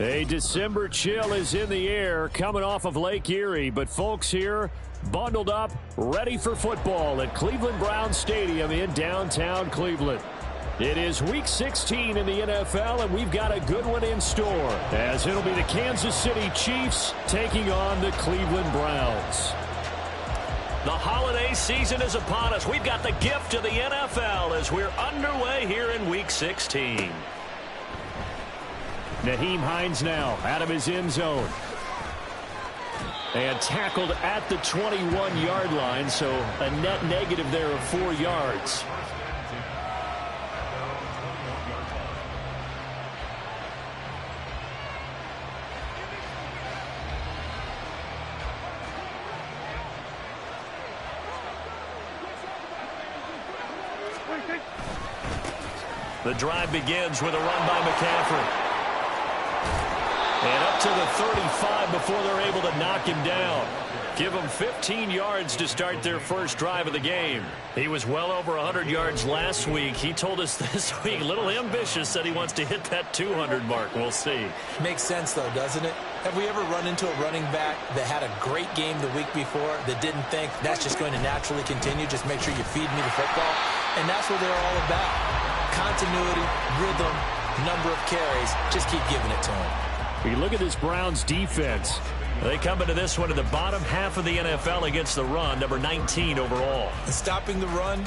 A December chill is in the air coming off of Lake Erie, but folks here bundled up, ready for football at Cleveland Browns Stadium in downtown Cleveland. It is Week 16 in the NFL, and we've got a good one in store, as it'll be the Kansas City Chiefs taking on the Cleveland Browns. The holiday season is upon us. We've got the gift of the NFL as we're underway here in Week 16. Nyheim Hines now out of his end zone. And tackled at the 21-yard line, so a net negative there of 4 yards. The drive begins with a run by McCaffrey. And up to the 35 before they're able to knock him down. Give them 15 yards to start their first drive of the game. He was well over 100 yards last week. He told us this week, a little ambitious, said he wants to hit that 200 mark. We'll see. Makes sense, though, doesn't it? Have we ever run into a running back that had a great game the week before that didn't think that's just going to naturally continue? Just make sure you feed me the football. And that's what they're all about. Continuity, rhythm, number of carries. Just keep giving it to him. You look at this Browns defense. They come into this one in the bottom half of the NFL against the run, number 19 overall. And stopping the run,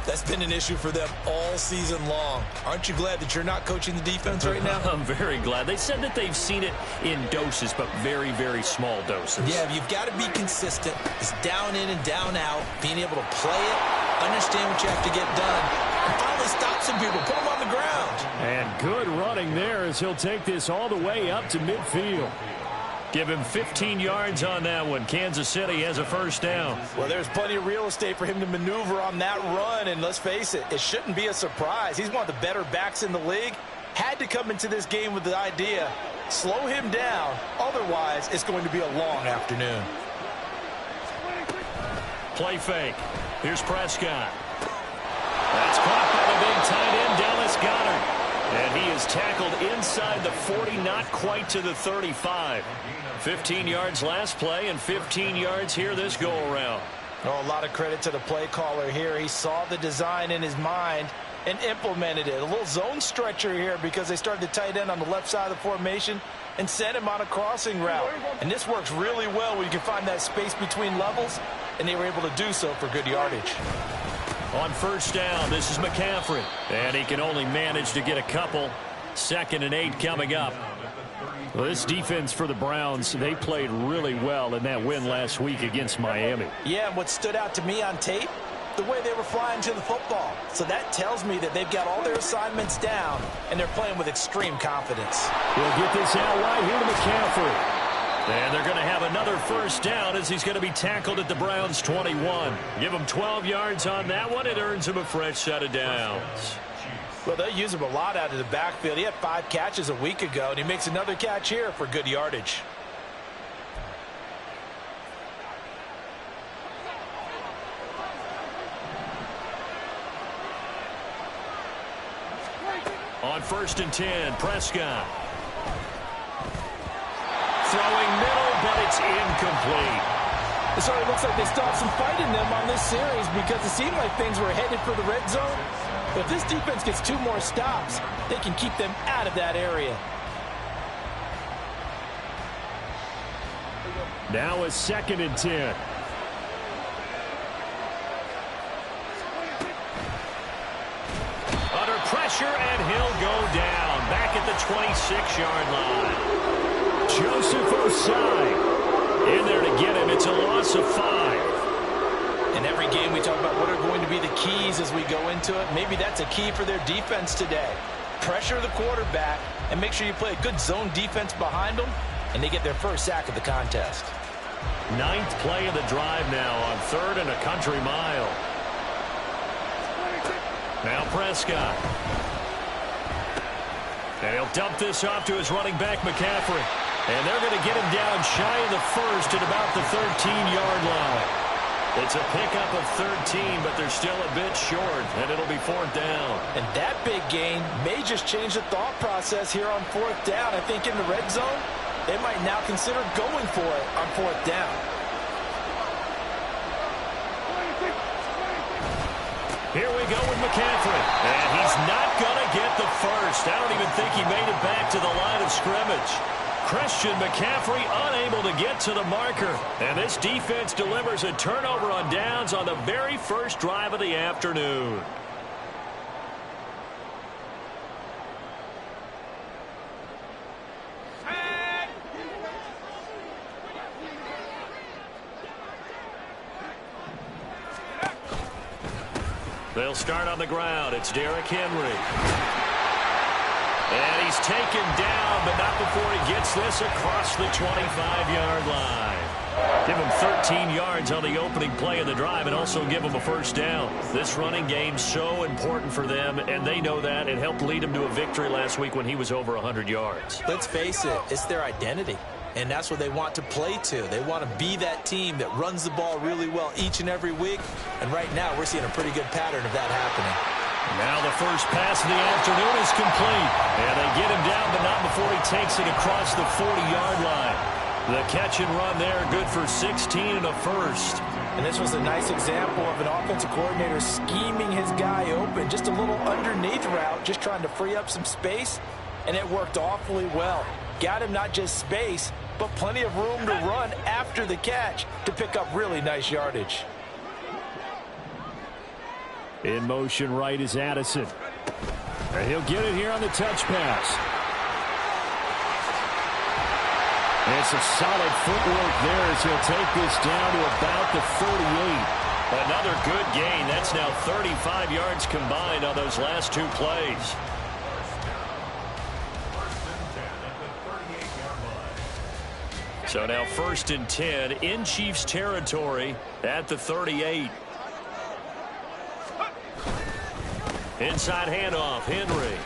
that's been an issue for them all season long. Aren't you glad that you're not coaching the defense right now? I'm very glad. They said that they've seen it in doses, but very, very small doses. Yeah, you've got to be consistent. It's down in and down out, being able to play it, understand what you have to get done, and finally stop some people, put them on the ground. And good running there as he'll take this all the way up to midfield. Give him 15 yards on that one. Kansas City has a first down. Well, there's plenty of real estate for him to maneuver on that run, and let's face it, it shouldn't be a surprise. He's one of the better backs in the league. Had to come into this game with the idea, slow him down, otherwise it's going to be a long afternoon. Play fake. Here's Prescott. That's caught by the big tight end, Dallas Goedert. And he is tackled inside the 40, not quite to the 35. 15 yards last play and 15 yards here this go-around. Oh, a lot of credit to the play caller here. He saw the design in his mind and implemented it. A little zone stretcher here because they started the tight end on the left side of the formation and sent him on a crossing route. And this works really well when you can find that space between levels, and they were able to do so for good yardage. On first down, this is McCaffrey. And he can only manage to get a couple. 2nd and 8 coming up. Well, this defense for the Browns, they played really well in that win last week against Miami. Yeah, and what stood out to me on tape, the way they were flying to the football. So that tells me that they've got all their assignments down, and they're playing with extreme confidence. We'll get this out wide here to McCaffrey. And they're going to have another first down as he's going to be tackled at the Browns' 21. Give him 12 yards on that one. It earns him a fresh set of downs. Well, they use him a lot out of the backfield. He had 5 catches a week ago, and he makes another catch here for good yardage. On 1st and 10, Prescott. Throwing middle, but it's incomplete. It sort of looks like they still have some fight in them on this series because it seemed like things were headed for the red zone. But if this defense gets 2 more stops, they can keep them out of that area. Now a 2nd and 10. Under pressure, and he'll go down. Back at the 26-yard line. Joseph Osai in there to get him. It's a loss loss of 5. In every game we talk about what are going to be the keys as we go into it. Maybe that's a key for their defense today. Pressure the quarterback and make sure you play a good zone defense behind them, and they get their first sack of the contest. 9th play of the drive now on 3rd and a country mile. Now Prescott. And he'll dump this off to his running back, McCaffrey. And they're going to get him down shy of the 1st at about the 13-yard line. It's a pickup of 13, but they're still a bit short, and it'll be 4th down. And that big gain may just change the thought process here on 4th down. I think in the red zone, they might now consider going for it on 4th down. Here we go with McCaffrey. And he's not going to get the first. I don't even think he made it back to the line of scrimmage. Christian McCaffrey unable to get to the marker. And this defense delivers a turnover on downs on the very first drive of the afternoon. They'll start on the ground. It's Derrick Henry. And he's taken down, but not before he gets this across the 25-yard line. Give him 13 yards on the opening play of the drive and also give him a first down. This running game's so important for them, and they know that. It helped lead him to a victory last week when he was over 100 yards. Let's face it, it's their identity. And that's what they want to play to. They want to be that team that runs the ball really well each and every week. And right now, we're seeing a pretty good pattern of that happening. Now the first pass of the afternoon is complete. And they get him down, but not before he takes it across the 40-yard line. The catch and run there, good for 16 and a first. And this was a nice example of an offensive coordinator scheming his guy open. Just a little underneath route, just trying to free up some space. And it worked awfully well. Got him not just space, but plenty of room to run after the catch to pick up really nice yardage. In motion right is Addison. And he'll get it here on the touch pass. And some solid footwork there as he'll take this down to about the 38. Another good gain. That's now 35 yards combined on those last 2 plays. So now 1st and 10 in Chiefs territory at the 38. Inside handoff, Henry.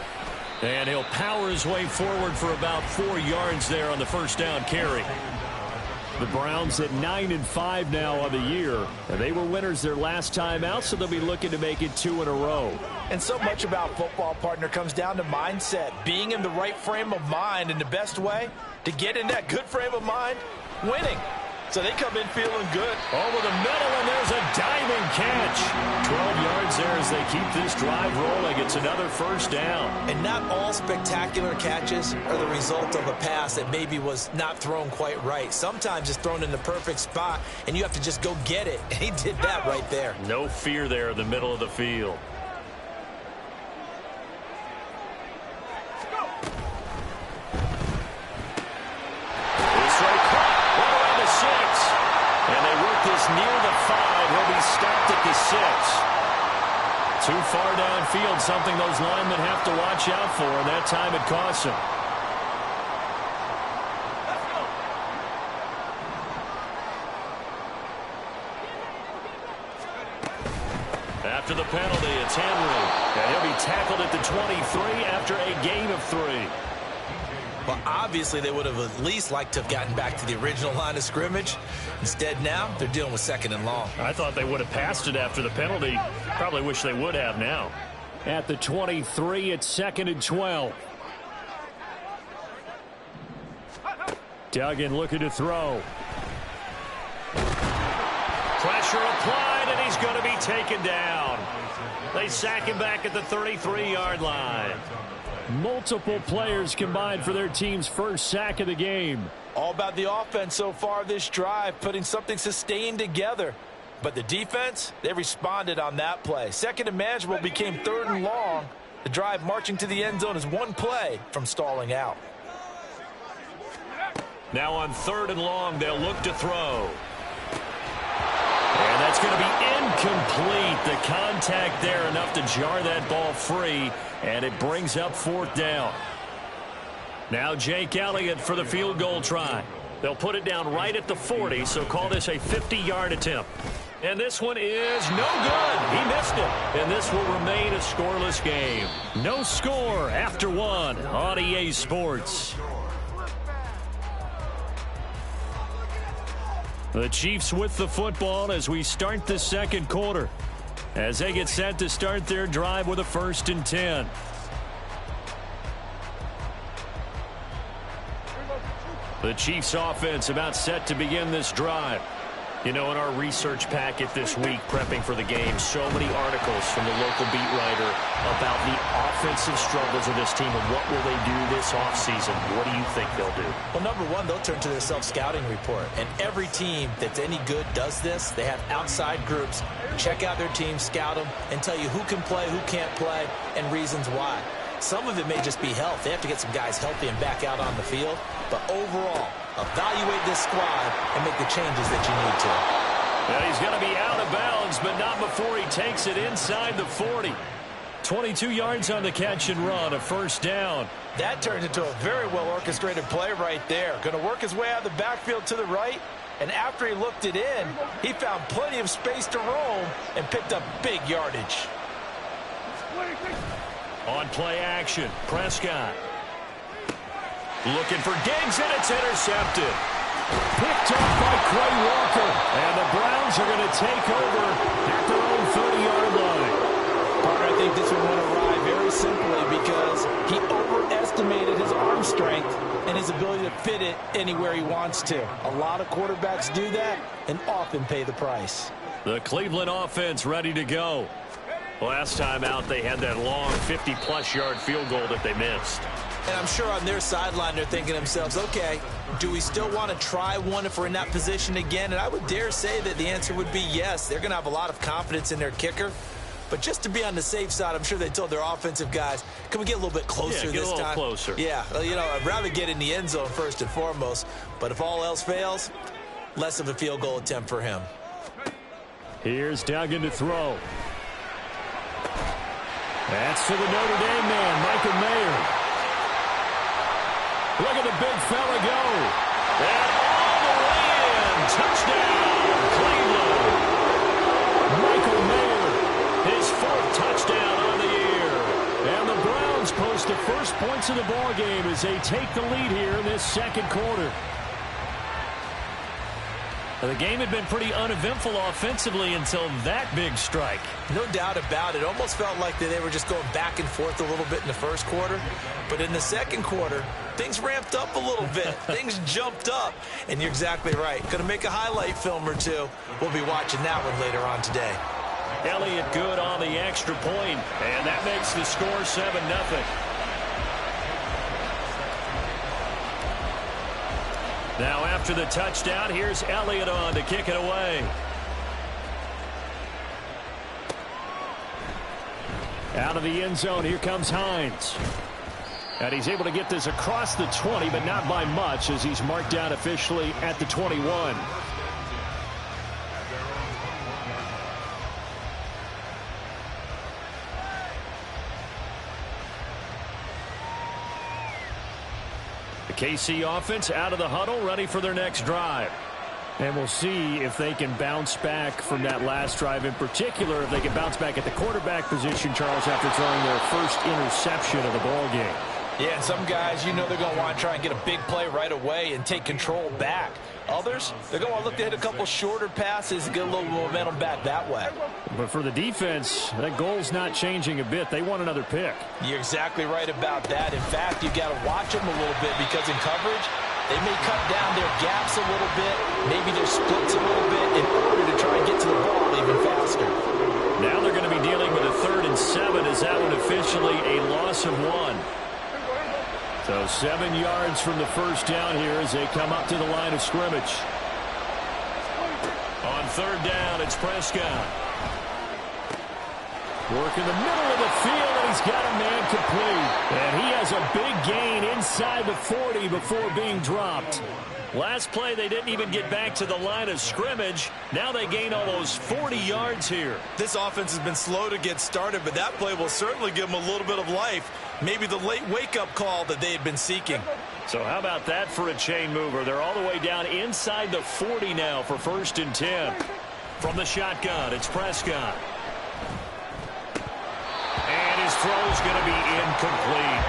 And he'll power his way forward for about 4 yards there on the first down carry. The Browns at 9-5 now on the year. And they were winners their last time out, so they'll be looking to make it 2 in a row. And so much about football, partner, comes down to mindset. Being in the right frame of mind, and the best way to get in that good frame of mind, winning. So they come in feeling good. Over the middle, and there's a diving catch. 12 yards there as they keep this drive rolling. It's another first down. And not all spectacular catches are the result of a pass that maybe was not thrown quite right. Sometimes it's thrown in the perfect spot, and you have to just go get it. And he did that right there. No fear there in the middle of the field. Near the 5, he'll be stopped at the 6. Too far downfield, something those linemen have to watch out for, and that time it costs him. After the penalty, it's Henry, and he'll be tackled at the 23 after a gain of 3. Well, obviously, they would have at least liked to have gotten back to the original line of scrimmage. Instead, now, they're dealing with 2nd and long. I thought they would have passed it after the penalty. Probably wish they would have now. At the 23, it's 2nd and 12. Duggan looking to throw. Pressure applied, and he's going to be taken down. They sack him back at the 33-yard line. Multiple players combined for their team's first sack of the game. All about the offense so far this drive, putting something sustained together. But the defense, they responded on that play. 2nd and manageable became 3rd and long. The drive marching to the end zone is 1 play from stalling out. Now on 3rd and long, they'll look to throw. Incomplete. The contact there enough to jar that ball free, and it brings up 4th down. Now Jake Elliott for the field goal try. They'll put it down right at the 40, so call this a 50-yard attempt. And this one is no good. He missed it. And this will remain a scoreless game. No score after 1 on EA Sports. The Chiefs with the football as we start the second quarter, as they get set to start their drive with a 1st and 10. The Chiefs offense about set to begin this drive. You know, in our research packet this week, prepping for the game, so many articles from the local beat writer about the offensive struggles of this team and what will they do this offseason. What do you think they'll do? Well, number one, they'll turn to their self-scouting report. And every team that's any good does this. They have outside groups. Check out their team, scout them, and tell you who can play, who can't play, and reasons why. Some of it may just be health. They have to get some guys healthy and back out on the field. But overall, evaluate this squad and make the changes that you need to. And he's going to be out of bounds, but not before he takes it inside the 40. 22 yards on the catch and run, a 1st down. That turned into a very well-orchestrated play right there. Going to work his way out of the backfield to the right. And after he looked it in, he found plenty of space to roam and picked up big yardage. On play action, Prescott. Looking for Diggs, and it's intercepted. Picked off by Quay Walker. And the Browns are going to take over at their own 30-yard line. Parker, I think this one went awry very simply because he overestimated his arm strength and his ability to fit it anywhere he wants to. A lot of quarterbacks do that and often pay the price. The Cleveland offense ready to go. Last time out, they had that long 50-plus yard field goal that they missed. And I'm sure on their sideline they're thinking to themselves, okay, do we still want to try one if we're in that position again? And I would dare say that the answer would be yes. They're going to have a lot of confidence in their kicker. But just to be on the safe side, I'm sure they told their offensive guys, can we get a little bit closer this time? Yeah, get a little closer. Yeah, well, you know, I'd rather get in the end zone first and foremost. But if all else fails, less of a field goal attempt for him. Here's Duggan to throw. That's to the Notre Dame man, Michael Mayer. Look at the big fella go. And all the way in. Touchdown, Cleveland. Michael Mayer, his 4th touchdown on the year. And the Browns post the first points of the ball game as they take the lead here in this second quarter. The game had been pretty uneventful offensively until that big strike. No doubt about it. Almost felt like they were just going back and forth a little bit in the first quarter. But in the second quarter, things ramped up a little bit. Things jumped up. And you're exactly right. Going to make a highlight film or two. We'll be watching that one later on today. Elliott good on the extra point, and that makes the score 7-0. Now after the touchdown, here's Elliott on to kick it away. Out of the end zone, here comes Hines. And he's able to get this across the 20, but not by much as he's marked down officially at the 21. The KC offense out of the huddle, ready for their next drive. And we'll see if they can bounce back from that last drive, in particular if they can bounce back at the quarterback position, Charles, after throwing their first interception of the ball game. Yeah, and some guys, you know they're going to want to try and get a big play right away and take control back. Others, they're going to want to look to hit a couple shorter passes and get a little momentum back that way. But for the defense, that goal's not changing a bit. They want another pick. You're exactly right about that. In fact, you've got to watch them a little bit because in coverage, they may cut down their gaps a little bit, maybe their splits a little bit in order to try and get to the ball even faster. Now they're going to be dealing with a 3rd and 7 as that one officially a loss of 1. So 7 yards from the first down here as they come up to the line of scrimmage. On 3rd down, it's Prescott. Working the middle of the field, and he's got a man complete. And he has a big gain inside the 40 before being dropped. Last play, they didn't even get back to the line of scrimmage. Now they gain almost 40 yards here. This offense has been slow to get started, but that play will certainly give them a little bit of life. Maybe the late wake-up call that they had been seeking. So how about that for a chain mover? They're all the way down inside the 40 now for 1st and 10. From the shotgun, it's Prescott. And his throw's going to be incomplete.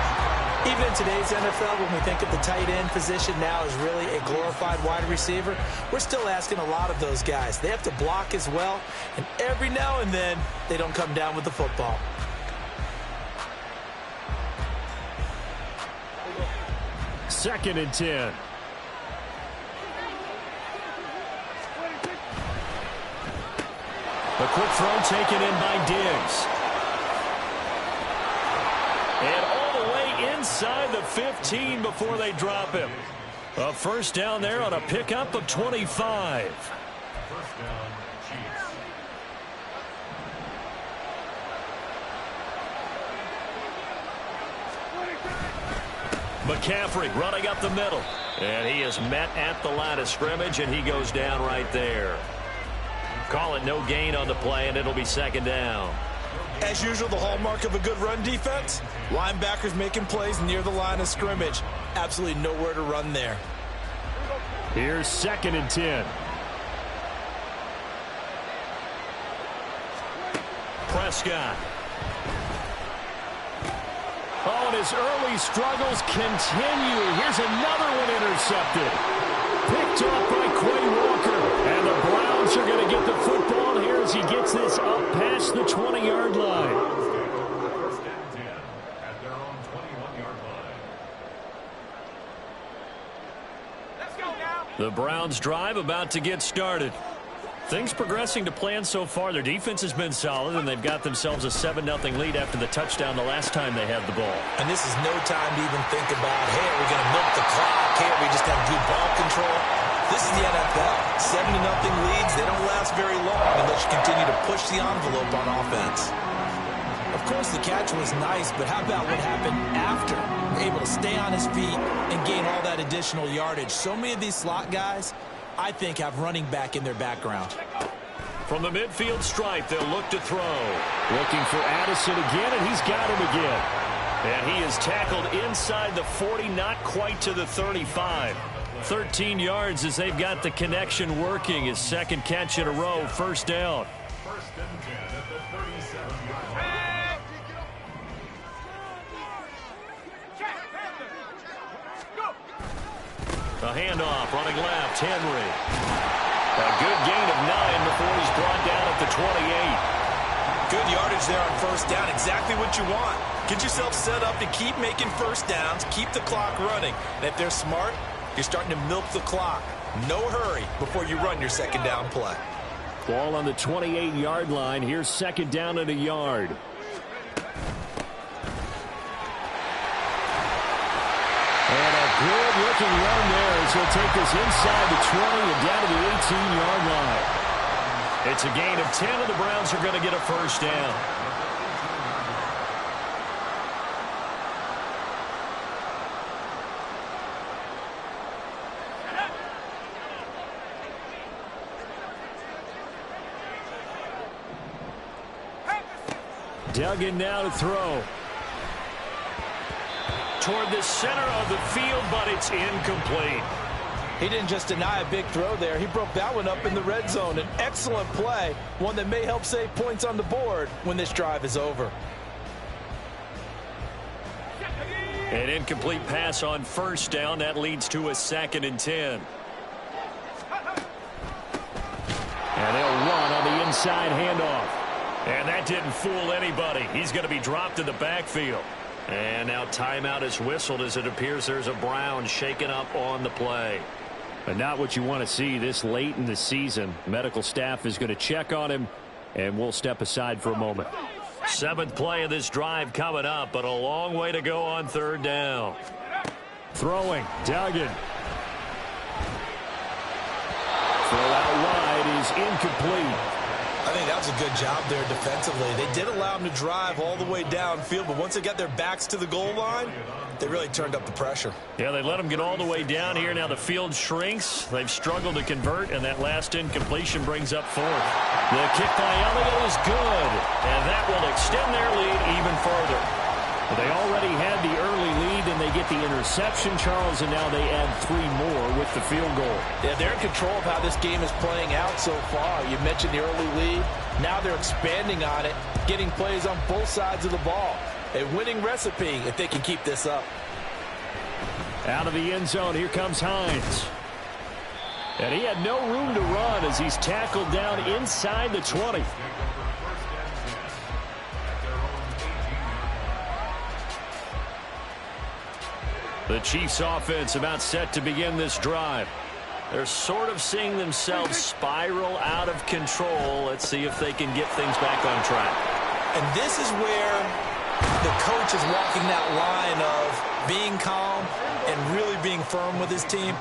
Even in today's NFL, when we think of the tight end position now as really a glorified wide receiver, we're still asking a lot of those guys. They have to block as well, and every now and then, they don't come down with the football. Second and 10. A quick throw taken in by Diggs. And all the way inside the 15 before they drop him. A first down there on a pickup of 25. First down, Chiefs. McCaffrey running up the middle. And he is met at the line of scrimmage, and he goes down right there. Call it no gain on the play, and it'll be 2nd down. As usual, the hallmark of a good run defense, linebackers making plays near the line of scrimmage. Absolutely nowhere to run there. Here's 2nd and 10. Prescott. Oh, and his early struggles continue. Here's another one intercepted. Picked off by Quay Walker. And the Browns are going to get the football here as he gets this up past the 20-yard line. First and 10 at their own 21-yard line. Let's go now. The Browns drive about to get started. Things progressing to plan so far. Their defense has been solid, and they've got themselves a 7-0 lead after the touchdown the last time they had the ball. And this is no time to even think about, hey, are we going to milk the clock? Hey, are we just going to do ball control? This is the NFL. 7-0 leads. They don't last very long unless you continue to push the envelope on offense. Of course, the catch was nice, but how about what happened after? Able to stay on his feet and gain all that additional yardage. So many of these slot guys, I think, have running back in their background. From the midfield stripe, they'll look to throw. Looking for Addison again, and he's got him again. And he is tackled inside the 40, not quite to the 35. 13 yards as they've got the connection working. His 2nd catch in a row, 1st down. First and 10 at the 37-yard line. A handoff, running left, Henry. A good gain of 9 before he's brought down at the 28. Good yardage there on 1st down. Exactly what you want. Get yourself set up to keep making 1st downs, keep the clock running. And if they're smart, you're starting to milk the clock. No hurry before you run your 2nd down play. Ball on the 28-yard line. Here's 2nd down and a yard. And a good-looking run there as he'll take this inside the 20 and down to the 18-yard line. It's a gain of 10, and the Browns are going to get a 1st down. Duggan now to throw. Toward the center of the field, but it's incomplete. He didn't just deny a big throw there. He broke that one up in the red zone. An excellent play, one that may help save points on the board when this drive is over. An incomplete pass on 1st down. That leads to a 2nd and 10. And they'll run on the inside handoff. And that didn't fool anybody. He's going to be dropped in the backfield. And now timeout is whistled as it appears there's a Brown shaken up on the play. But not what you want to see this late in the season. Medical staff is going to check on him, and we'll step aside for a moment. 7th play of this drive coming up, but a long way to go on 3rd down. Throwing, Duggan. Throw out wide is incomplete. I think that was a good job there defensively. They did allow them to drive all the way downfield, but once they got their backs to the goal line, they really turned up the pressure. Yeah, they let them get all the way down here. Now the field shrinks. They've struggled to convert, and that last incompletion brings up fourth. The kick by Elliott is good, and that will extend their lead even further. They already had the early lead, and they get the interception, Charles, and now they add 3 more with the field goal. Yeah, they're in control of how this game is playing out so far. You mentioned the early lead. Now they're expanding on it, getting plays on both sides of the ball. A winning recipe if they can keep this up. Out of the end zone, here comes Hines. And he had no room to run as he's tackled down inside the 20. The Chiefs offense about set to begin this drive. They're sort of seeing themselves spiral out of control. Let's see if they can get things back on track. And this is where the coach is walking that line of being calm and really being firm with his team.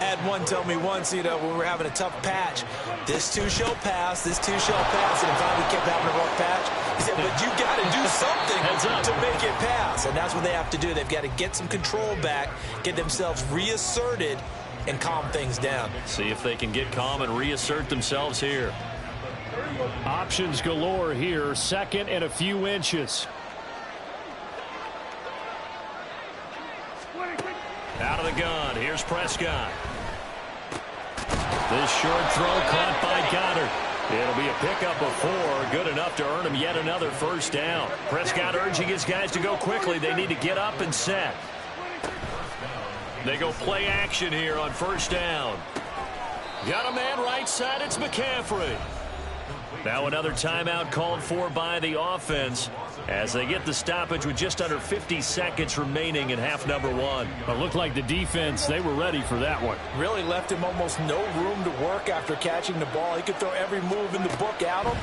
I had one tell me once, when we were having a tough patch, this too shall pass, this too shall pass, and finally we kept having a rough patch. He said, but you got to do something to make it pass, and that's what they have to do. They've got to get some control back, get themselves reasserted, and calm things down. See if they can get calm and reassert themselves here. Options galore here, second and a few inches. Out of the gun, here's Prescott. This short throw caught by Goddard. It'll be a pickup of 4, good enough to earn him yet another first down. Prescott urging his guys to go quickly. They need to get up and set. They go play action here on first down. Got a man right side, it's McCaffrey. Now another timeout called for by the offense as they get the stoppage with just under 50 seconds remaining in half number 1. It looked like the defense, they were ready for that one. Really left him almost no room to work after catching the ball. He could throw every move in the book at him.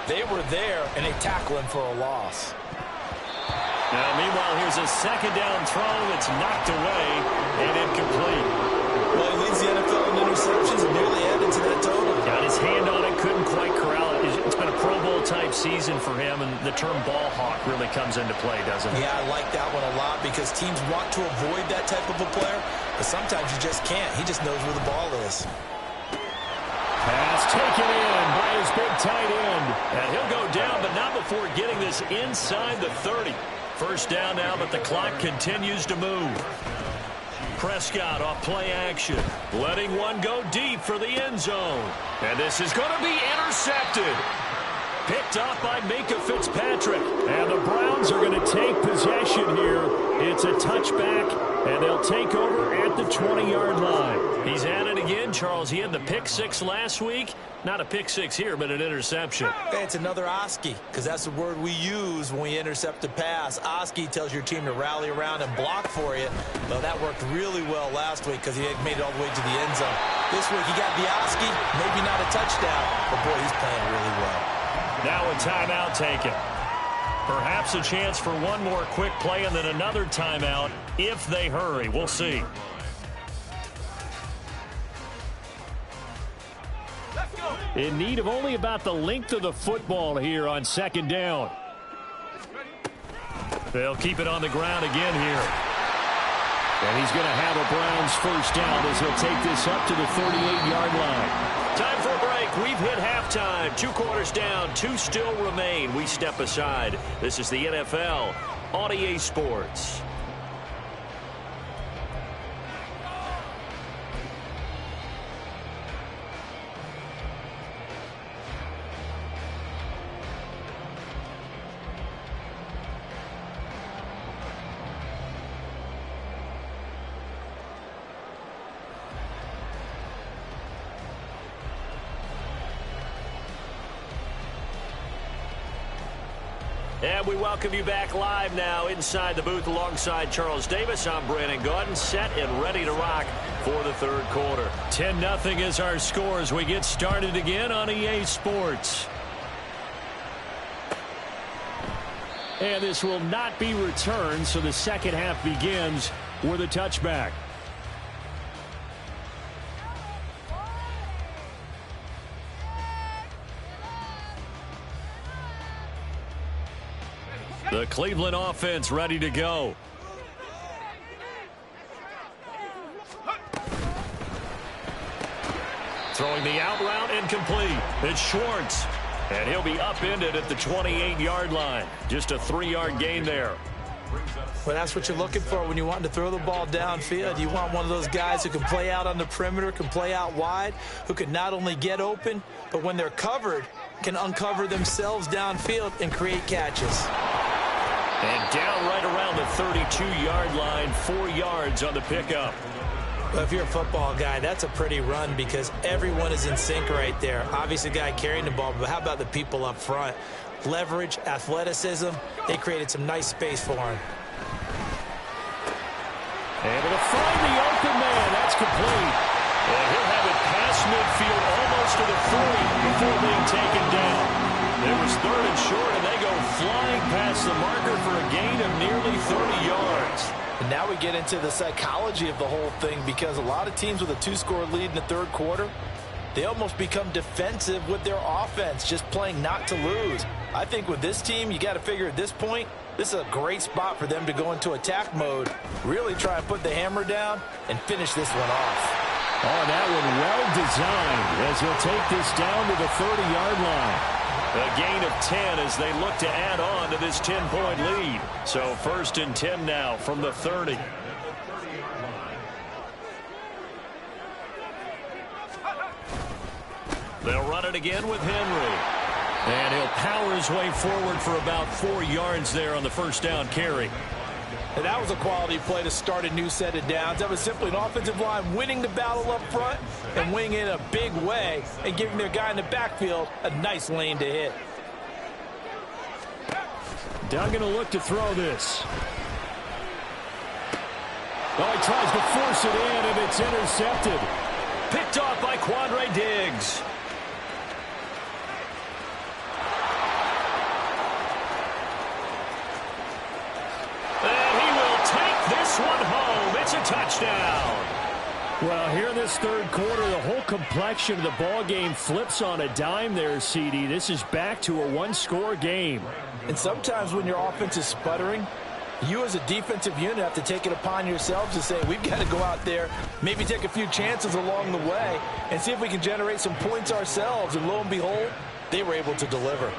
They were there, and they tackle him for a loss. Now, meanwhile, here's a second down throw that's knocked away and incomplete. Well, he leads the NFL in interceptions and nearly added to that total. Got his hand on it, couldn't quite corral it. It's been a Pro Bowl type season for him, and the term ball hawk really comes into play, doesn't it? Yeah, I like that one a lot because teams want to avoid that type of a player, but sometimes you just can't. He just knows where the ball is. Pass taken in by his big tight end. And he'll go down, but not before getting this inside the 30. First down now, but the clock continues to move. Prescott off play action, letting one go deep for the end zone. And this is going to be intercepted. Picked off by Minka Fitzpatrick. And the Browns are going to take possession here. It's a touchback, and they'll take over at the 20-yard line. He's at it again, Charles. He had the pick 6 last week. Not a pick 6 here, but an interception. Hey, it's another Oski, because that's the word we use when we intercept a pass. Oski tells your team to rally around and block for you. Well, that worked really well last week because he had made it all the way to the end zone. This week he got the Oski, maybe not a touchdown, but boy, he's playing really well. Now a timeout taken. Perhaps a chance for one more quick play and then another timeout if they hurry. We'll see. In need of only about the length of the football here on second down. They'll keep it on the ground again here. And he's going to have a Browns first down as he'll take this up to the 38-yard line. Time for a break. We've hit halftime. 2 quarters down. 2 still remain. We step aside. This is the NFL on EA Sports. And we welcome you back live now inside the booth alongside Charles Davis. I'm Brandon Gaudin, set and ready to rock for the third quarter. 10-0 is our score as we get started again on EA Sports. And this will not be returned, so the second half begins with a touchback. The Cleveland offense ready to go. Throwing the out route incomplete. It's Schwartz. And he'll be upended at the 28-yard line. Just a 3-yard gain there. Well, that's what you're looking for when you want to throw the ball downfield. You want one of those guys who can play out on the perimeter, can play out wide, who can not only get open, but when they're covered, can uncover themselves downfield and create catches. And down right around the 32-yard line, 4 yards on the pickup. Well, if you're a football guy, that's a pretty run because everyone is in sync right there. Obviously, the guy carrying the ball, but how about the people up front? Leverage, athleticism, they created some nice space for him. Able to find the open man. That's complete. And he'll have it past midfield almost to the 40 before being taken down. It was 3rd and short, and they go flying past the marker for a gain of nearly 30 yards. And now we get into the psychology of the whole thing because a lot of teams with a 2-score lead in the 3rd quarter, they almost become defensive with their offense, just playing not to lose. I think with this team, you got to figure at this point, this is a great spot for them to go into attack mode, really try and put the hammer down and finish this one off. Oh, that one well designed as he'll take this down to the 30-yard line. A gain of 10 as they look to add on to this 10-point lead. So 1st and 10 now from the 30. They'll run it again with Henry. And he'll power his way forward for about 4 yards there on the 1st down carry. And that was a quality play to start a new set of downs. That was simply an offensive line winning the battle up front and winning it in a big way and giving their guy in the backfield a nice lane to hit. Duggan will look to throw this. Oh, he tries to force it in, and it's intercepted. Picked off by Quandre Diggs. One home. It's a touchdown. Well, here in this 3rd quarter, the whole complexion of the ball game flips on a dime there, CD. This is back to a 1-score game. And sometimes when your offense is sputtering, you as a defensive unit have to take it upon yourselves to say, we've got to go out there, maybe take a few chances along the way, and see if we can generate some points ourselves. And lo and behold, they were able to deliver.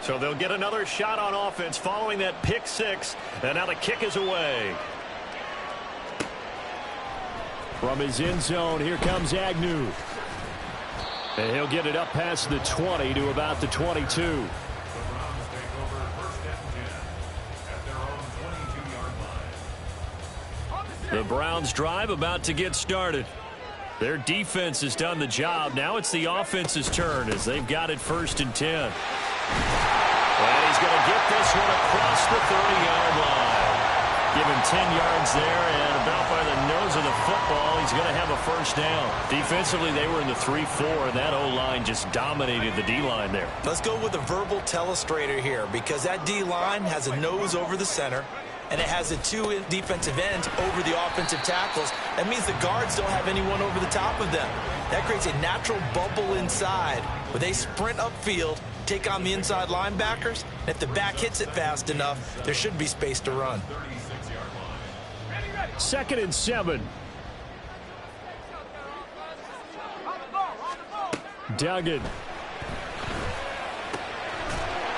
So they'll get another shot on offense following that pick 6. And now the kick is away. From his end zone, here comes Agnew. And he'll get it up past the 20 to about the 22. The Browns drive about to get started. Their defense has done the job. Now it's the offense's turn as they've got it 1st and 10. And he's going to get this one across the 30-yard line. Give him 10 yards there, and about by the nose of the football, he's going to have a 1st down. Defensively, they were in the 3-4, and that O-line just dominated the D-line there. Let's go with a verbal telestrator here because that D-line has a nose over the center, and it has the 2 defensive ends over the offensive tackles. That means the guards don't have anyone over the top of them. That creates a natural bubble inside where they sprint upfield, take on the inside linebackers, and if the back hits it fast enough, there should be space to run. 2nd and 7. Duggan.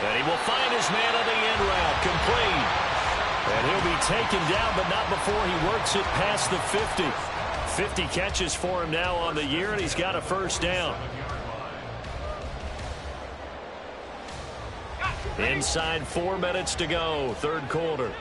And he will find his man on the end route, complete. And he'll be taken down, but not before he works it past the 50. 50 catches for him now on the year, and he's got a 1st down. Inside 4 minutes to go, 3rd quarter.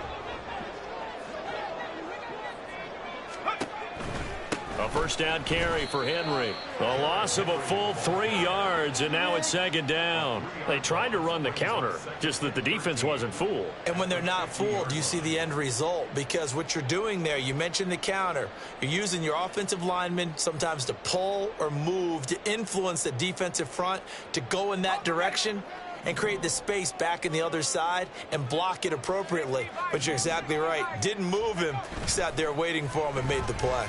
A 1st down carry for Henry. A loss of a full 3 yards, and now it's 2nd down. They tried to run the counter, just that the defense wasn't fooled. And when they're not fooled, you see the end result because what you're doing there, you mentioned the counter. You're using your offensive linemen sometimes to pull or move to influence the defensive front to go in that direction and create the space back in the other side and block it appropriately. But you're exactly right. Didn't move him. Sat there waiting for him and made the play.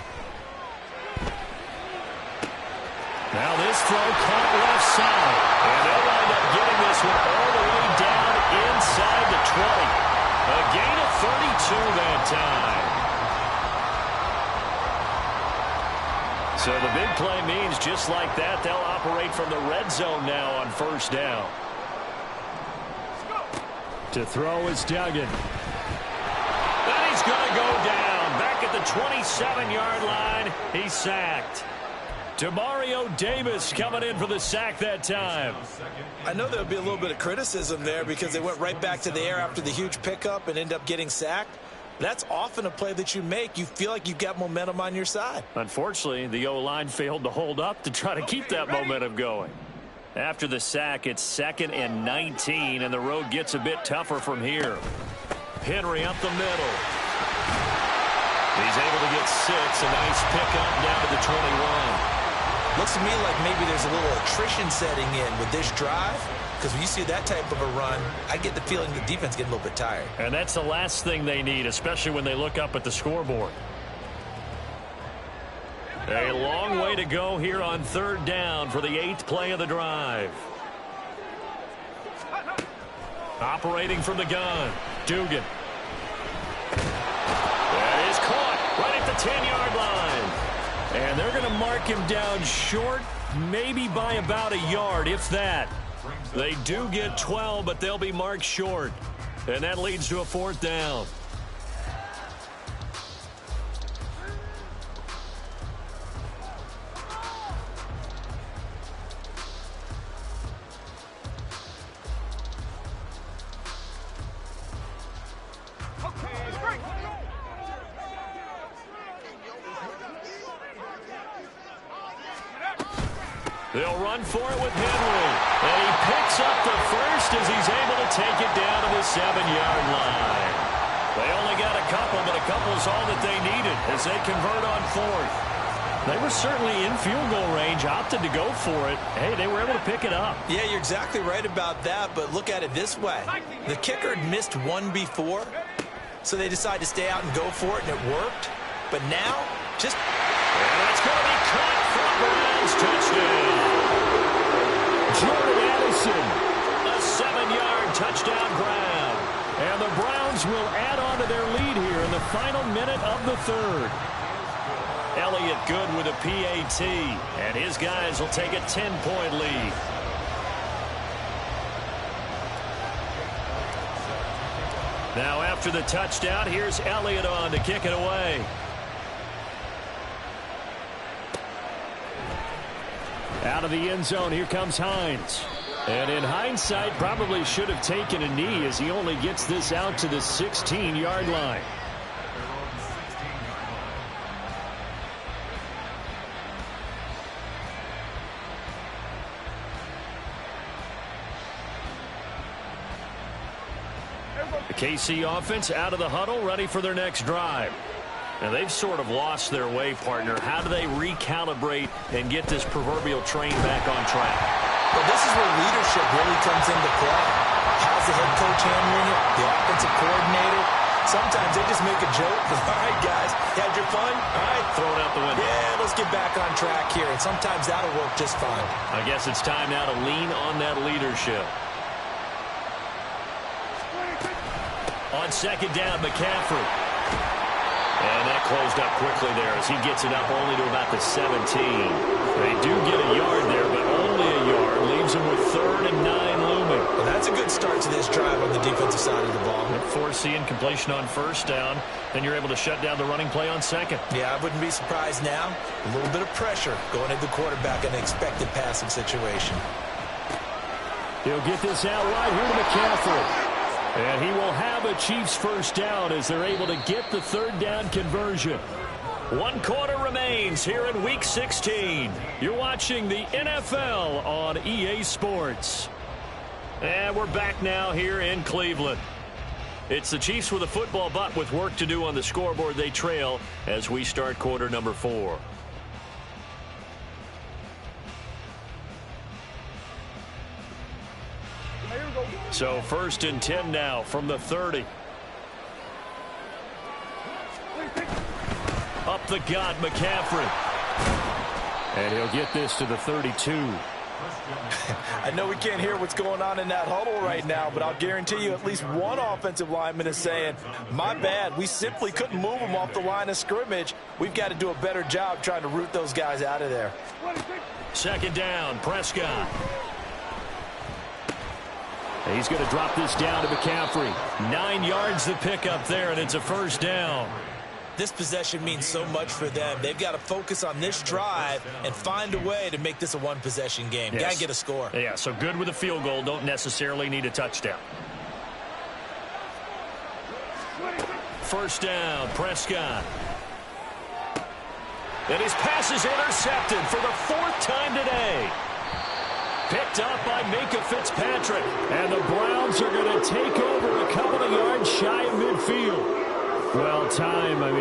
Now this throw caught left side. And they'll wind up getting this one all the way down inside the 20. A gain of 32 that time. So the big play means just like that, they'll operate from the red zone now on first down. To throw is Duggan. And he's going to go down. Back at the 27-yard line. He's sacked. Demario Davis coming in for the sack that time. I know there'll be a little bit of criticism there because they went right back to the air after the huge pickup and end up getting sacked. That's often a play that you make. You feel like you've got momentum on your side. Unfortunately, the O-line failed to hold up to try to keep that momentum going. After the sack, it's 2nd and 19, and the road gets a bit tougher from here. Henry up the middle. He's able to get 6. A nice pickup down to the 21. Looks to me like maybe there's a little attrition setting in with this drive. Because when you see that type of a run, I get the feeling the defense getting a little bit tired. And that's the last thing they need, especially when they look up at the scoreboard. A long way to go here on 3rd down for the 8th play of the drive. Operating from the gun, Dugan. That is caught right at the 10-yard line. And they're going to mark him down short, maybe by about a yard, if that. They do get 12, but they'll be marked short. And that leads to a 4th down. They'll run for it with Henry. And he picks up the first as he's able to take it down to the 7-yard line. They only got a couple, but a couple's all that they needed as they convert on 4th. They were certainly in field goal range, opted to go for it. Hey, they were able to pick it up. Yeah, you're exactly right about that, but look at it this way. The kicker had missed one before, so they decided to stay out and go for it, and it worked. But now, just... And that's going to be caught for a Browns touchdown. Jordan Addison. A 7-yard touchdown grab. And the Browns will add on to their lead here in the final minute of the 3rd. Elliott good with a PAT. And his guys will take a 10-point lead. Now after the touchdown, here's Elliott on to kick it away. Out of the end zone, here comes Hines. And in hindsight, probably should have taken a knee as he only gets this out to the 16-yard line. The KC offense out of the huddle, ready for their next drive. Now, they've sort of lost their way, partner. How do they recalibrate and get this proverbial train back on track? Well, this is where leadership really comes into play. How's the head coach handling it? The offensive coordinator? Sometimes they just make a joke. All right, guys, you had your fun? All right. Throw it out the window. Yeah, let's get back on track here. And sometimes that'll work just fine. I guess it's time now to lean on that leadership. On 2nd down, McCaffrey. And that closed up quickly there as he gets it up only to about the 17. They do get a yard there, but only a yard. Leaves them with 3rd and 9 looming. Well, that's a good start to this drive on the defensive side of the ball. Foreseeing completion on 1st down. Then you're able to shut down the running play on 2nd. Yeah, I wouldn't be surprised now. A little bit of pressure going at the quarterback in an expected passing situation. He'll get this out right here to McCaffrey. And he will have a Chiefs 1st down as they're able to get the 3rd down conversion. 1 quarter remains here in Week 16. You're watching the NFL on EA Sports. And we're back now here in Cleveland. It's the Chiefs with a football, but with work to do on the scoreboard. They trail as we start quarter number 4. So 1st and 10 now from the 30. Up the gut, McCaffrey. And he'll get this to the 32. I know we can't hear what's going on in that huddle right now, but I'll guarantee you at least one offensive lineman is saying, my bad, we simply couldn't move them off the line of scrimmage. We've got to do a better job trying to root those guys out of there. Second down, Prescott. He's going to drop this down to McCaffrey. 9 yards to pick up there, and it's a first down. This possession means so much for them. They've got to focus on this drive and find a way to make this a one-possession game. Yes. Got to get a score. Yeah, so good with a field goal. Don't necessarily need a touchdown. First down, Prescott. And his pass is intercepted for the 4th time today. Picked up by Minka Fitzpatrick. And the Browns are going to take over a couple of yards shy of midfield. Well,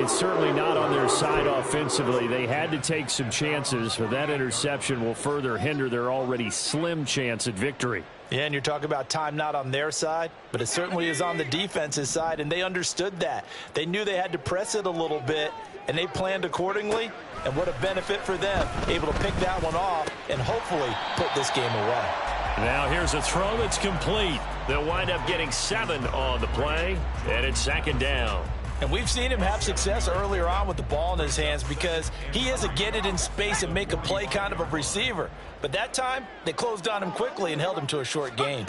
certainly not on their side offensively. They had to take some chances, but that interception will further hinder their already slim chance at victory. Yeah, and you're talking about time not on their side, but it certainly is on the defense's side, and they understood that. They knew they had to press it a little bit, and they planned accordingly, and what a benefit for them, able to pick that one off and hopefully put this game away. Now here's a throw that's complete. They'll wind up getting 7 on the play, and it's second down. And we've seen him have success earlier on with the ball in his hands because he is a get it in space and make a play kind of a receiver. But that time, they closed on him quickly and held him to a short gain.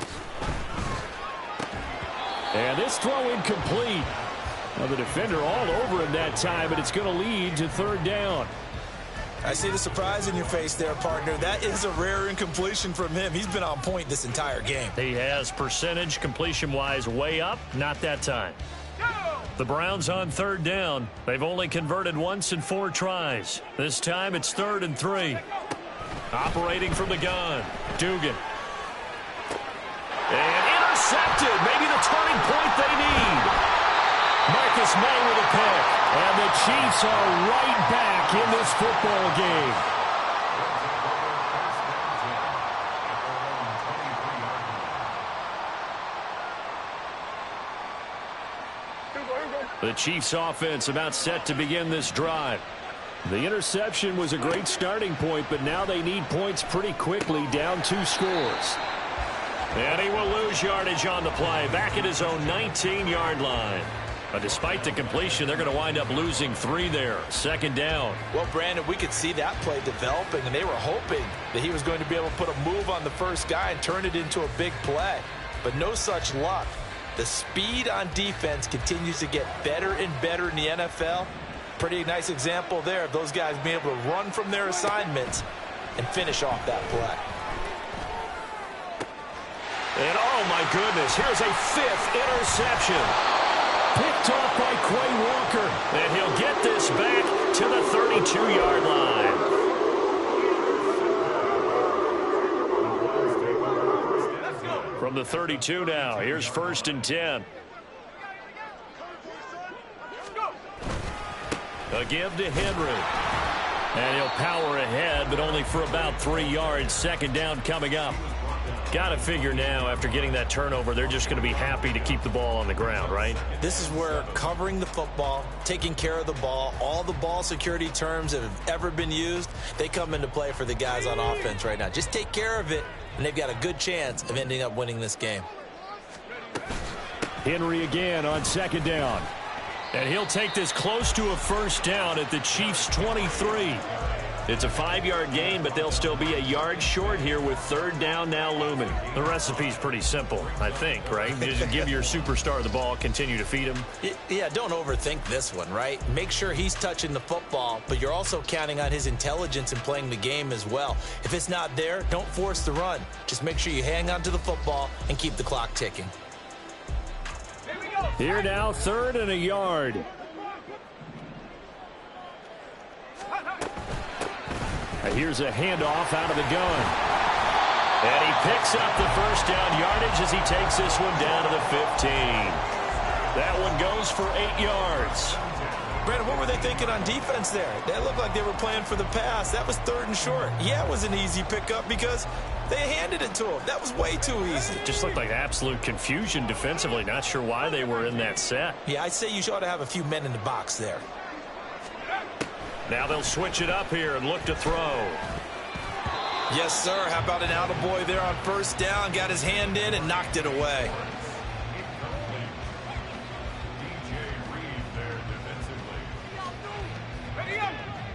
And this throw incomplete. Well, the defender all over him that time, but it's going to lead to third down. I see the surprise in your face there, partner. That is a rare incompletion from him. He's been on point this entire game. He has percentage completion-wise way up, not that time. The Browns on third down. They've only converted once in 4 tries. This time it's 3rd and 3. Operating from the gun. Dugan. And intercepted. Maybe the turning point they need. Marcus May with a pick. And the Chiefs are right back in this football game. The Chiefs offense about set to begin this drive. The interception was a great starting point, but now they need points pretty quickly, down 2 scores. And he will lose yardage on the play, back at his own 19-yard line. But despite the completion, they're going to wind up losing 3 there. Second down. Well, Brandon, we could see that play developing, and they were hoping that he was going to be able to put a move on the first guy and turn it into a big play. But no such luck. The speed on defense continues to get better and better in the NFL. Pretty nice example there of those guys being able to run from their assignments and finish off that play. And oh my goodness, here's a 5th interception. Picked off by Quay Walker. And he'll get this back to the 32-yard line. From the 32 now, here's 1st and 10. A give to Henry. And he'll power ahead, but only for about 3 yards. Second down coming up. Got to figure now, after getting that turnover, they're just going to be happy to keep the ball on the ground, right? This is where covering the football, taking care of the ball, all the ball security terms that have ever been used, they come into play for the guys on offense right now. Just take care of it, and they've got a good chance of ending up winning this game. Henry again on second down. And he'll take this close to a first down at the Chiefs' 23. It's a 5-yard gain, but they'll still be a yard short here with third down now looming. The recipe's pretty simple, I think, right? Just give your superstar the ball, continue to feed him. Yeah, don't overthink this one, right? Make sure he's touching the football, but you're also counting on his intelligence in playing the game as well. If it's not there, don't force the run. Just make sure you hang on to the football and keep the clock ticking. Here now, 3rd and a yard. Here's a handoff out of the gun. And he picks up the first down yardage as he takes this one down to the 15. That one goes for 8 yards. Brandon, what were they thinking on defense there? That looked like they were playing for the pass. That was 3rd and short. Yeah, it was an easy pickup because they handed it to him. That was way too easy. Just looked like absolute confusion defensively. Not sure why they were in that set. Yeah, I'd say you ought to have a few men in the box there. Now they'll switch it up here and look to throw. Yes, sir. How about an attaboy there on first down? Got his hand in and knocked it away.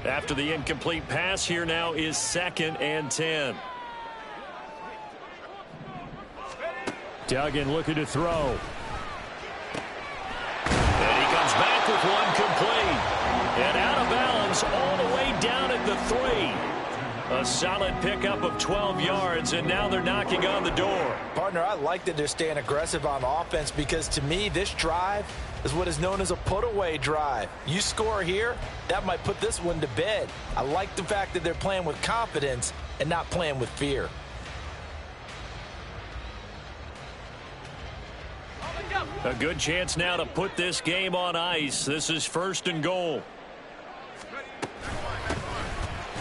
After the incomplete pass, here now is 2nd and 10. Duggan looking to throw. And he comes back with one complete. And out of bounds all the way down at the 3. A solid pickup of 12 yards, and now they're knocking on the door. Partner, I like that they're staying aggressive on offense because, to me, this drive is what is known as a put-away drive. You score here, that might put this one to bed. I like the fact that they're playing with confidence and not playing with fear. A good chance now to put this game on ice. This is 1st and goal.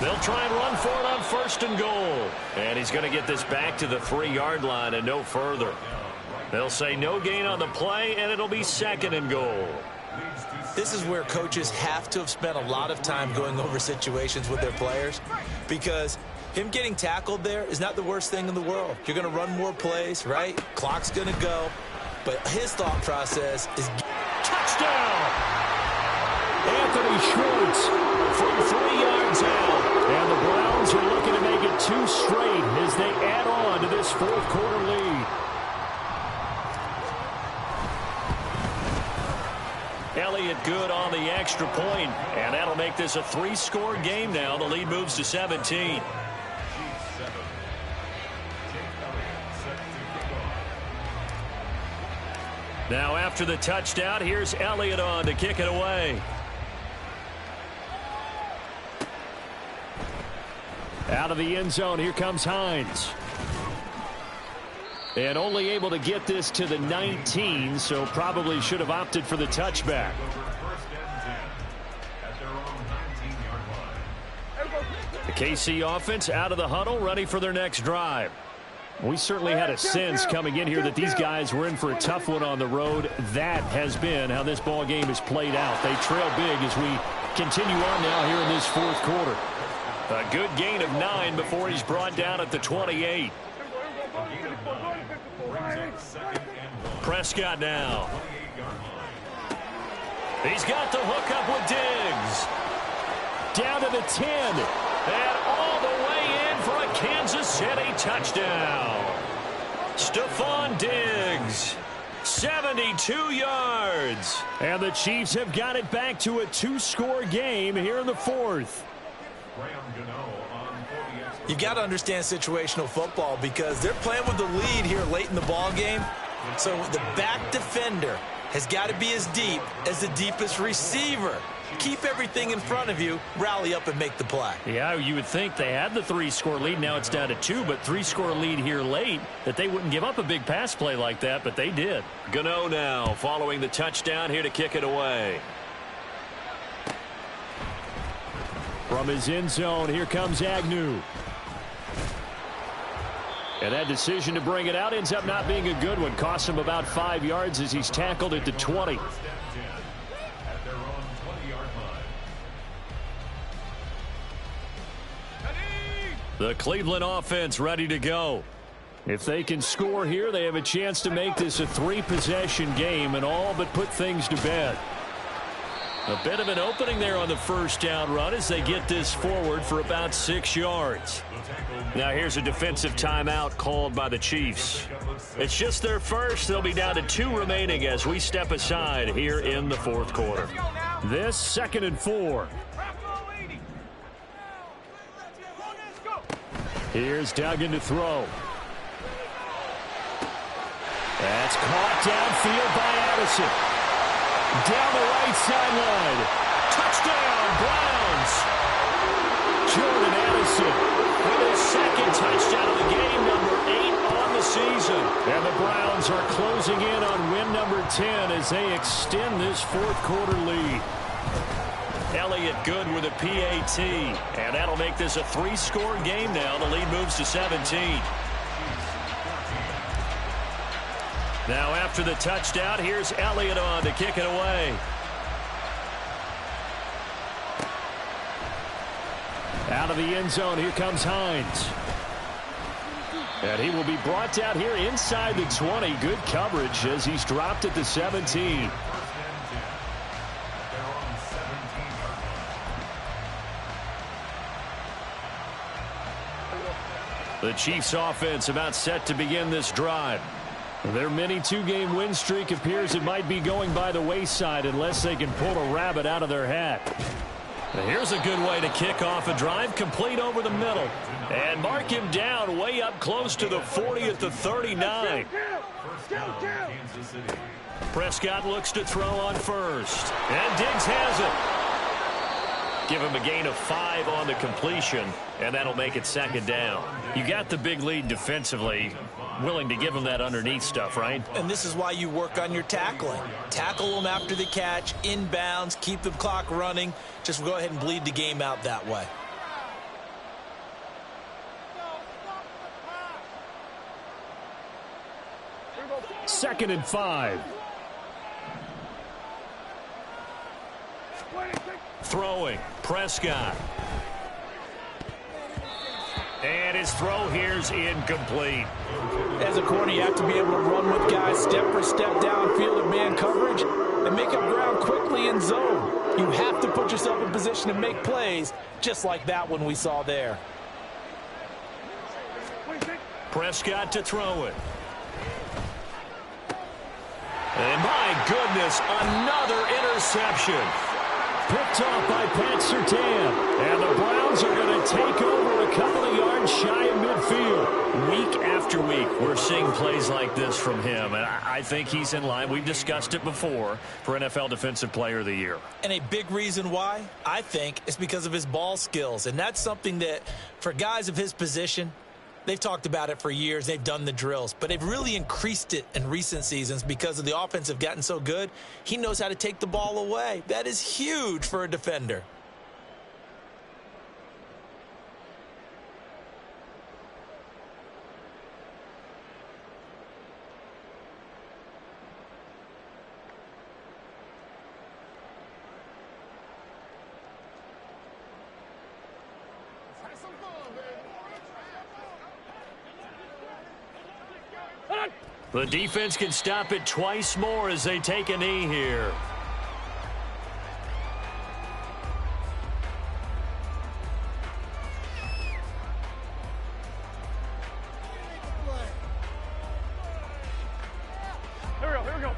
They'll try and run for it on 1st and goal. And he's going to get this back to the 3-yard line and no further. They'll say no gain on the play, and it'll be 2nd and goal. This is where coaches have to have spent a lot of time going over situations with their players, because him getting tackled there is not the worst thing in the world. You're going to run more plays, right? Clock's going to go. But his thought process is touchdown! Anthony Schwartz from 3 yards out. And the Browns are looking to make it 2 straight as they add on to this 4th quarter lead. Elliott good on the extra point, and that'll make this a 3-score game now. The lead moves to 17. Now after the touchdown, here's Elliott on to kick it away. Out of the end zone, here comes Hines. And only able to get this to the 19, so probably should have opted for the touchback. The KC offense out of the huddle, ready for their next drive. We certainly had a sense coming in here that these guys were in for a tough one on the road. That has been how this ball game is played out. They trail big as we continue on now here in this 4th quarter. A good gain of 9 before he's brought down at the 28. Prescott now. He's got the hook up with Diggs. Down to the 10. And all the way in for a Kansas City touchdown. Stephon Diggs, 72 yards. And the Chiefs have got it back to a 2-score game here in the 4th. You got to understand situational football because they're playing with the lead here late in the ball game. So the back defender has got to be as deep as the deepest receiver. Keep everything in front of you, rally up and make the play. Yeah, you would think they had the 3-score lead. Now it's down to 2, but 3-score lead here late, that they wouldn't give up a big pass play like that, but they did. Gano now following the touchdown here to kick it away. From his end zone, here comes Agnew. And that decision to bring it out ends up not being a good one. Costs him about 5 yards as he's tackled at the 20. The Cleveland offense ready to go. If they can score here, they have a chance to make this a 3-possession game and all but put things to bed. A bit of an opening there on the 1st down run as they get this forward for about 6 yards. Now here's a defensive timeout called by the Chiefs. It's just their first. They'll be down to 2 remaining as we step aside here in the 4th quarter. This 2nd and 4. Here's Duggan to throw. That's caught downfield by Addison. Down the right sideline. Touchdown, Browns. Jordan Addison with his 2nd touchdown of the game, number 8 on the season. And the Browns are closing in on win number 10 as they extend this 4th quarter lead. Elliott good with a PAT. And that'll make this a 3-score game now. The lead moves to 17. Now after the touchdown, here's Elliott on to kick it away. Out of the end zone, here comes Hines. And he will be brought down here inside the 20. Good coverage as he's dropped at the 17. The Chiefs offense about set to begin this drive. Their mini two-game win streak appears it might be going by the wayside unless they can pull a rabbit out of their hat. Here's a good way to kick off a drive, complete over the middle. And mark him down way up close to the 40 at the 39. Prescott looks to throw on first. And Diggs has it. Give him a gain of 5 on the completion, and that'll make it second down. You got the big lead defensively. Willing to give him that underneath stuff, right? And this is why you work on your tackling. Tackle them after the catch, inbounds, keep the clock running. Just go ahead and bleed the game out that way. Second and 5. Throwing, Prescott. And his throw here's incomplete. As a corner, you have to be able to run with guys step for step downfield in man coverage and make up ground quickly in zone. You have to put yourself in position to make plays just like that one we saw there. Prescott to throw it. And my goodness, another interception. Picked off by Pat Surtain. And the Browns are going to take over a couple of yards shy of midfield. Week after week, we're seeing plays like this from him. And I think he's in line. We've discussed it before for NFL Defensive Player of the Year. And a big reason why, I think, is because of his ball skills. And that's something that, for guys of his position, they've talked about it for years. They've done the drills. But they've really increased it in recent seasons because of the offense have gotten so good. He knows how to take the ball away. That is huge for a defender. The defense can stop it twice more as they take a knee here. Here we go.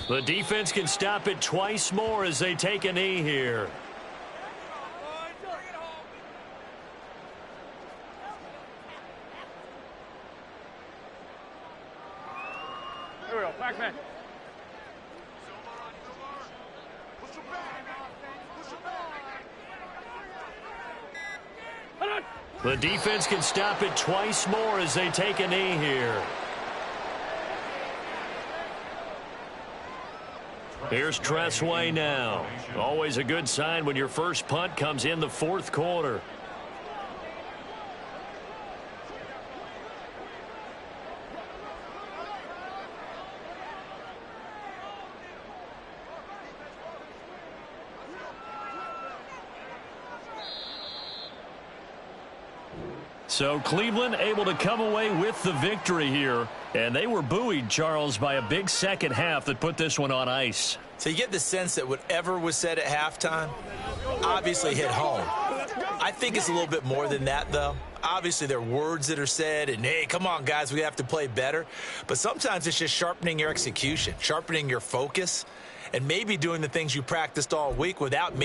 The defense can stop it twice more as they take a knee here. Here we go. Back man. The defense can stop it twice more as they take a knee here. Here's Tressway now. Always a good sign when your first punt comes in the fourth quarter. So Cleveland able to come away with the victory here. And they were buoyed, Charles, by a big second half that put this one on ice. So you get the sense that whatever was said at halftime obviously hit home. I think it's a little bit more than that, though. Obviously, there are words that are said, and, hey, come on, guys, we have to play better. But sometimes it's just sharpening your execution, sharpening your focus, and maybe doing the things you practiced all week without